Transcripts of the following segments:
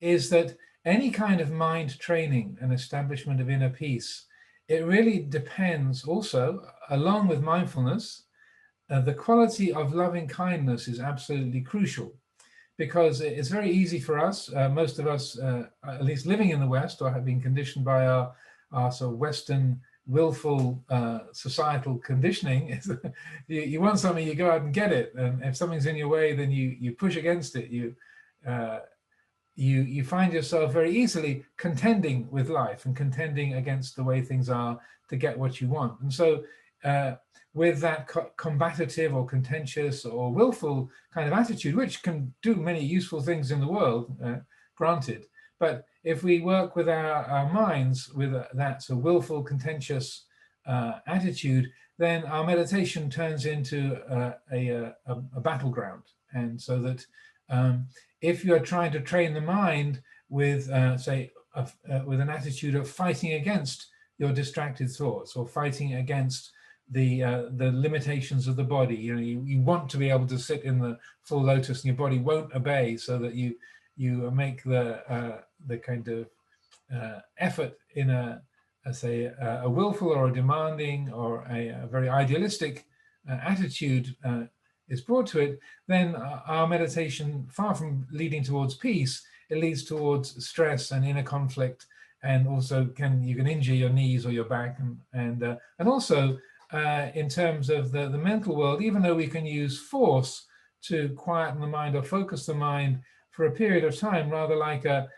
is that any kind of mind training and establishment of inner peace, it really depends also, along with mindfulness, the quality of loving kindness is absolutely crucial, because it's very easy for us, most of us, at least living in the West, or have been conditioned by our sort of Western willful societal conditioning. Is you want something, you go out and get it, and if something's in your way, then you push against it. Uh, you find yourself very easily contending with life and contending against the way things are to get what you want. And so with that combative or contentious or willful kind of attitude, which can do many useful things in the world, granted, but if we work with our minds with that sort of willful, contentious attitude, then our meditation turns into a battleground. And so that if you are trying to train the mind with, say, with an attitude of fighting against your distracted thoughts, or fighting against the limitations of the body, you want to be able to sit in the full lotus, and your body won't obey, so that you make the kind of effort in a willful or a demanding or a very idealistic attitude is brought to it, then our meditation, far from leading towards peace, it leads towards stress and inner conflict, and also you can injure your knees or your back, and also in terms of the mental world, even though we can use force to quieten the mind or focus the mind for a period of time, rather like a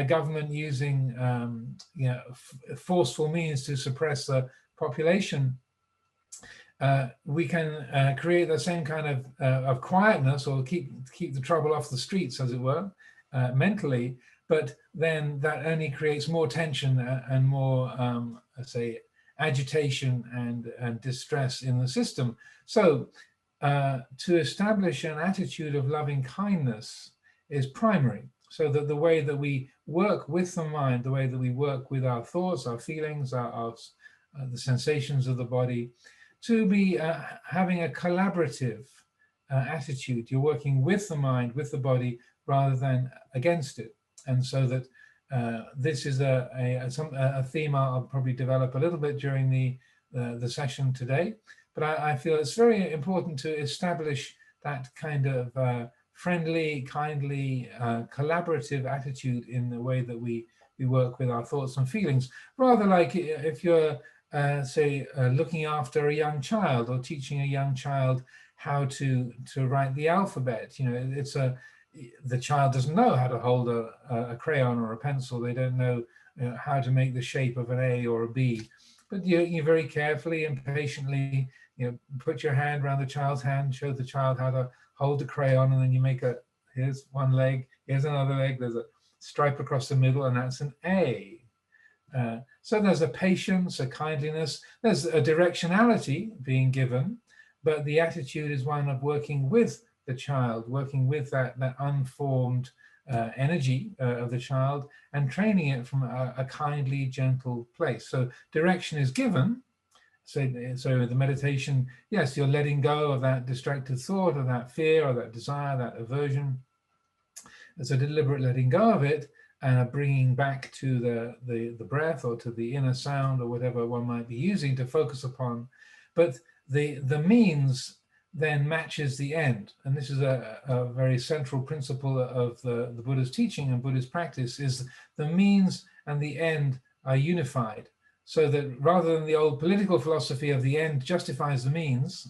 government using forceful means to suppress the population, we can create the same kind of quietness, or keep the trouble off the streets, as it were, mentally. But then that only creates more tension and more, agitation and distress in the system. So to establish an attitude of loving kindness is primary, so that the way that we work with the mind, the way that we work with our thoughts, our feelings, the sensations of the body, to be having a collaborative attitude. You're working with the mind, with the body, rather than against it. And so that this is a theme I'll probably develop a little bit during the session today. But I feel it's very important to establish that kind of friendly, kindly, collaborative attitude in the way that we work with our thoughts and feelings. Rather like if you're, looking after a young child, or teaching a young child how to write the alphabet. The child doesn't know how to hold a crayon or a pencil. They don't know how to make the shape of an A or a B. But you very carefully and patiently, put your hand around the child's hand, show the child how to hold the crayon, and then you make here's one leg, here's another leg, there's a stripe across the middle, and that's an A. So there's a patience, a kindliness, there's a directionality being given, but the attitude is one of working with the child, working with that unformed energy of the child, and training it from a kindly, gentle place. So direction is given. So the meditation, yes, you're letting go of that distracted thought, or that fear, or that desire, that aversion. It's a deliberate letting go of it, and bringing back to the breath, or to the inner sound, or whatever one might be using to focus upon. But the means then matches the end. And this is a very central principle of the Buddha's teaching and Buddhist practice, is the means and the end are unified. So that rather than the old political philosophy of the end justifies the means,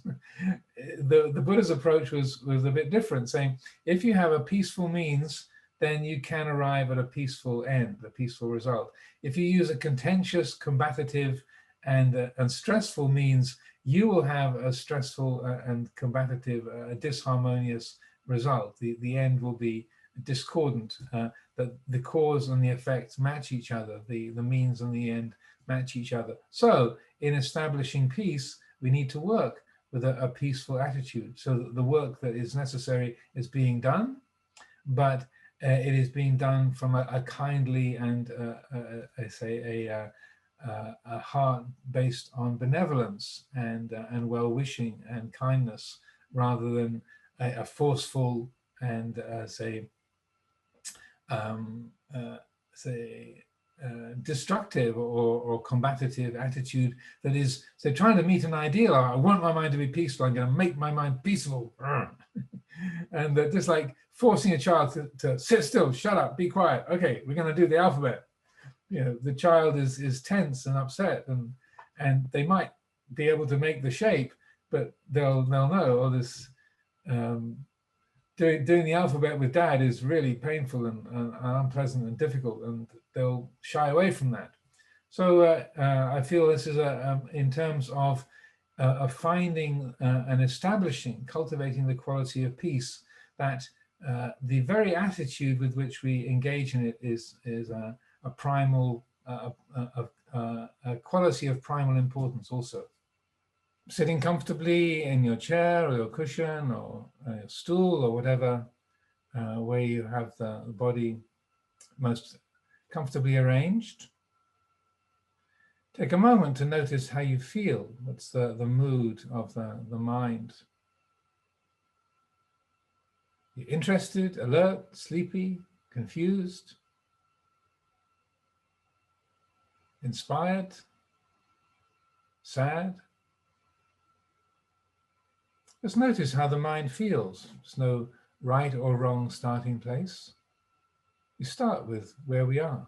the Buddha's approach was a bit different, saying if you have a peaceful means, then you can arrive at a peaceful end, a peaceful result. If you use a contentious, combative, and stressful means, you will have a stressful and combative, disharmonious result. The end will be discordant, that the cause and the effect match each other, the means and the end match each other. So in establishing peace, we need to work with a peaceful attitude, so that the work that is necessary is being done, but it is being done from a kindly and a heart based on benevolence and well-wishing and kindness, rather than a forceful and say, destructive or combative attitude that is, so trying to meet an ideal. I want my mind to be peaceful. I'm going to make my mind peaceful. And just like forcing a child to sit still, shut up, be quiet. Okay, we're going to do the alphabet. The child is tense and upset, and they might be able to make the shape, but they'll know, oh, this doing the alphabet with dad is really painful and unpleasant and difficult, and they'll shy away from that. So I feel this is in terms of finding and establishing, cultivating the quality of peace, that the very attitude with which we engage in it is a primal, a quality of primal importance also. Sitting comfortably in your chair or your cushion or your stool or whatever, where you have the body most comfortably arranged. Take a moment to notice how you feel. What's the mood of the mind? You're interested, alert, sleepy, confused, inspired, sad. Just notice how the mind feels. There's no right or wrong starting place. We start with where we are.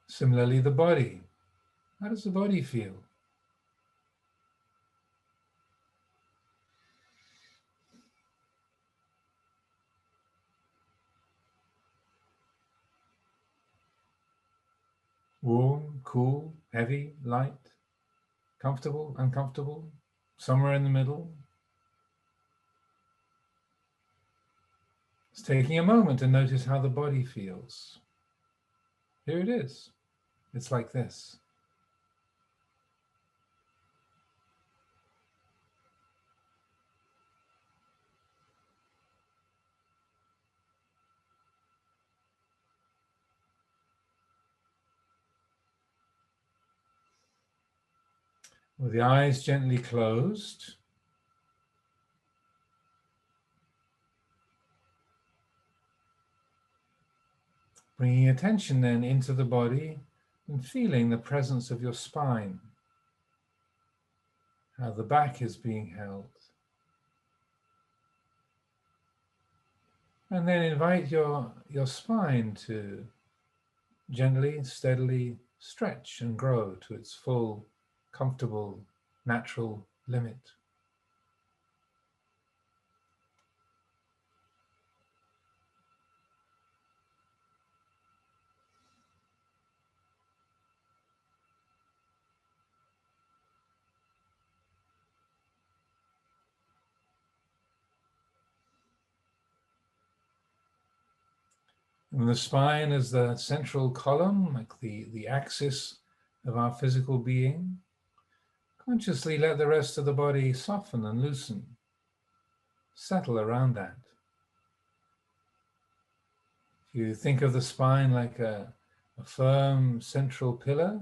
Similarly, the body. How does the body feel? Warm, cool, heavy, light, comfortable, uncomfortable, somewhere in the middle. It's taking a moment to notice how the body feels. Here it is. It's like this. With the eyes gently closed, bringing attention then into the body and feeling the presence of your spine, how the back is being held. And then invite your spine to gently, steadily stretch and grow to its full, comfortable, natural limit. And the spine is the central column, like the axis of our physical being. Consciously let the rest of the body soften and loosen, settle around that. If you think of the spine like a firm central pillar,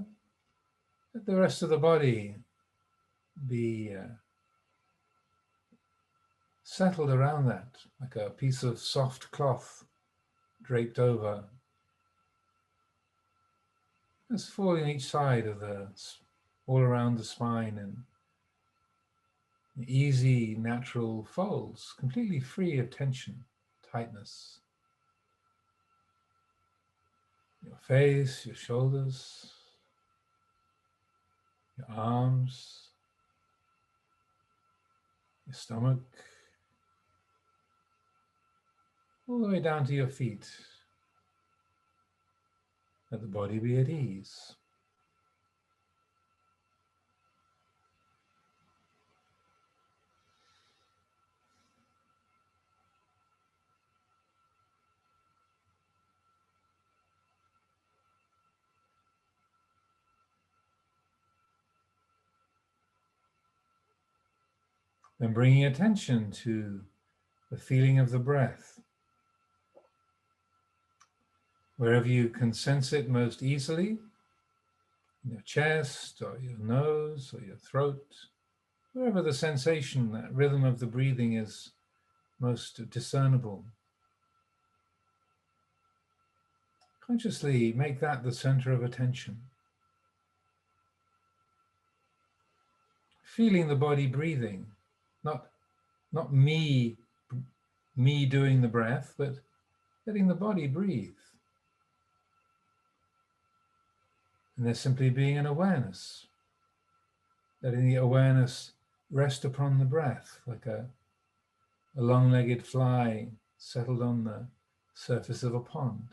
let the rest of the body be settled around that, like a piece of soft cloth draped over. Just falling each side of all around the spine, and easy, natural folds, completely free of tension, tightness. Your face, your shoulders, your arms, your stomach, all the way down to your feet. Let the body be at ease. Then bringing attention to the feeling of the breath. Wherever you can sense it most easily, in your chest or your nose or your throat, wherever the sensation, that rhythm of the breathing is most discernible. Consciously make that the center of attention. Feeling the body breathing, not me doing the breath, but letting the body breathe. And there's simply being an awareness, letting the awareness rest upon the breath, like a long-legged fly settled on the surface of a pond.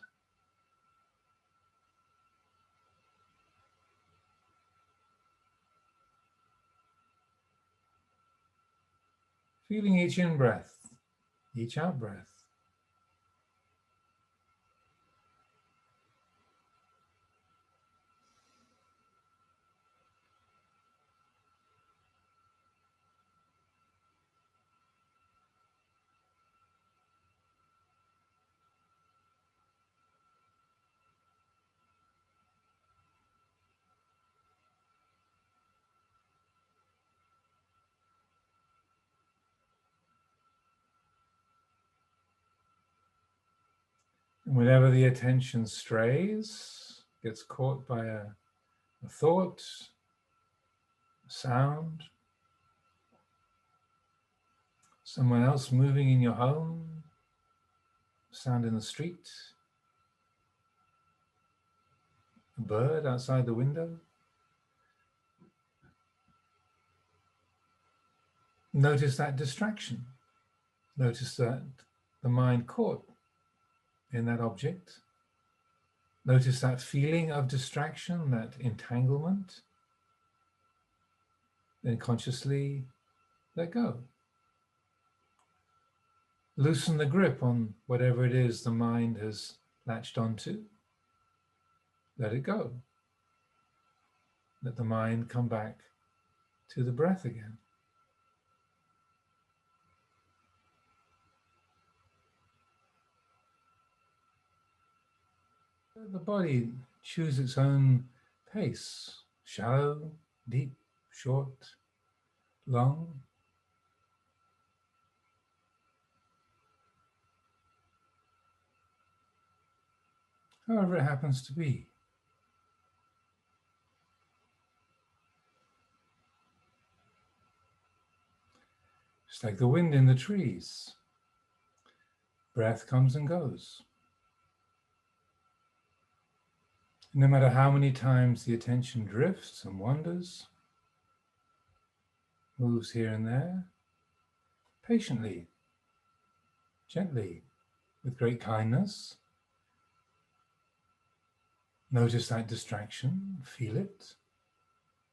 Feeling each in-breath, each out-breath. And whenever the attention strays, gets caught by a thought, a sound, someone else moving in your home, sound in the street, a bird outside the window, notice that distraction. Notice that the mind caught in that object. Notice that feeling of distraction, that entanglement. Then consciously let go. Loosen the grip on whatever it is the mind has latched onto. Let it go. Let the mind come back to the breath again. The body choose its own pace, shallow, deep, short, long. However it happens to be. Just like the wind in the trees. Breath comes and goes. No matter how many times the attention drifts and wanders, moves here and there, patiently, gently, with great kindness, notice that distraction, feel it,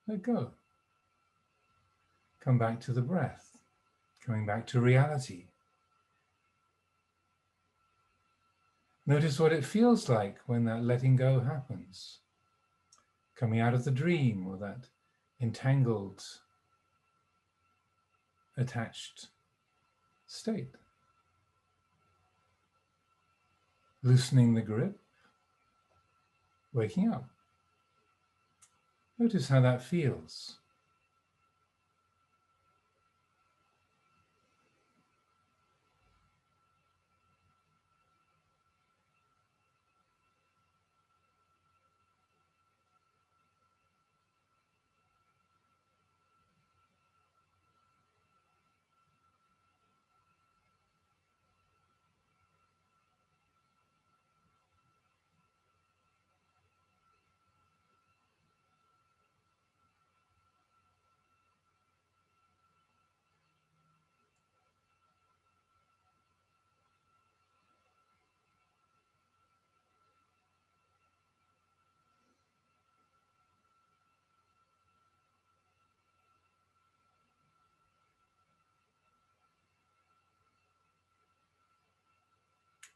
let go. Come back to the breath, coming back to reality. Notice what it feels like when that letting go happens. Coming out of the dream or that entangled, attached state. Loosening the grip, waking up. Notice how that feels.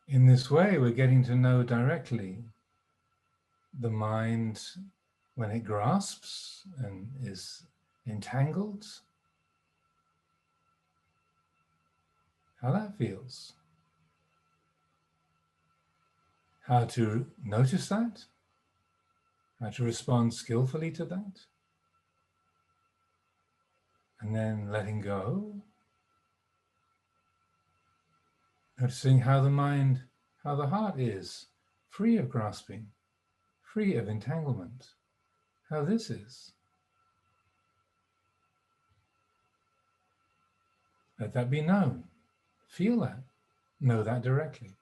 In this way, we're getting to know directly the mind when it grasps and is entangled, how that feels. How to notice that, how to respond skillfully to that, and then letting go, Noticing how the mind, how the heart is, free of grasping, free of entanglement, how this is. Let that be known. Feel that. Know that directly.